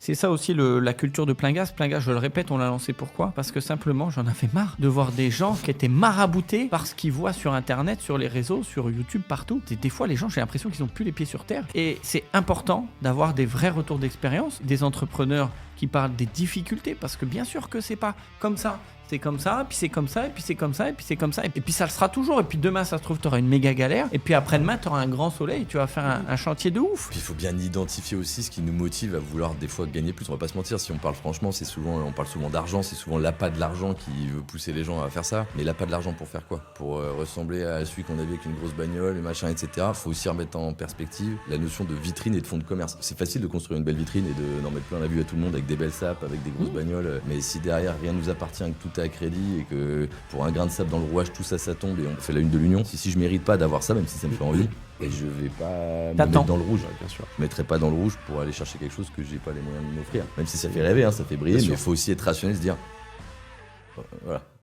C'est ça aussi la culture de Plein Gaz. Plein Gaz, je le répète, on l'a lancé pourquoi ? Parce que simplement, j'en avais marre de voir des gens qui étaient maraboutés par ce qu'ils voient sur Internet, sur les réseaux, sur YouTube, partout. Des fois, les gens, j'ai l'impression qu'ils n'ont plus les pieds sur terre. Et c'est important d'avoir des vrais retours d'expérience, des entrepreneurs qui parlent des difficultés, parce que bien sûr que c'est pas comme ça. C'est comme ça, puis c'est comme ça, et puis c'est comme ça, et puis c'est comme ça, et puis ça le sera toujours. Et puis demain, ça se trouve, tu auras une méga galère, et puis après-demain, tu auras un grand soleil, tu vas faire un chantier de ouf. Puis il faut bien identifier aussi ce qui nous motive à vouloir des fois gagner plus. On va pas se mentir, si on parle franchement, on parle souvent d'argent, c'est souvent l'appât de l'argent qui veut pousser les gens à faire ça. Mais l'appât de l'argent pour faire quoi ? Pour ressembler à celui qu'on a vu avec une grosse bagnole, machin, etc. Faut aussi remettre en perspective la notion de vitrine et de fonds de commerce. C'est facile de construire une belle vitrine et d'en mettre plein la vue à tout le monde avec des belles sapes, avec des grosses bagnoles. Mais si derrière rien nous appartient, que tout est à crédit et que pour un grain de sable dans le rouage, tout ça, ça tombe et on fait la une de l'Union. Si je mérite pas d'avoir ça, même si ça me fait envie, et je vais pas me mettre dans le rouge. Bien sûr. Je mettrai pas dans le rouge pour aller chercher quelque chose que j'ai pas les moyens de m'offrir. Même si ça fait rêver, ça fait briller, mais il faut aussi être rationnel, se dire voilà.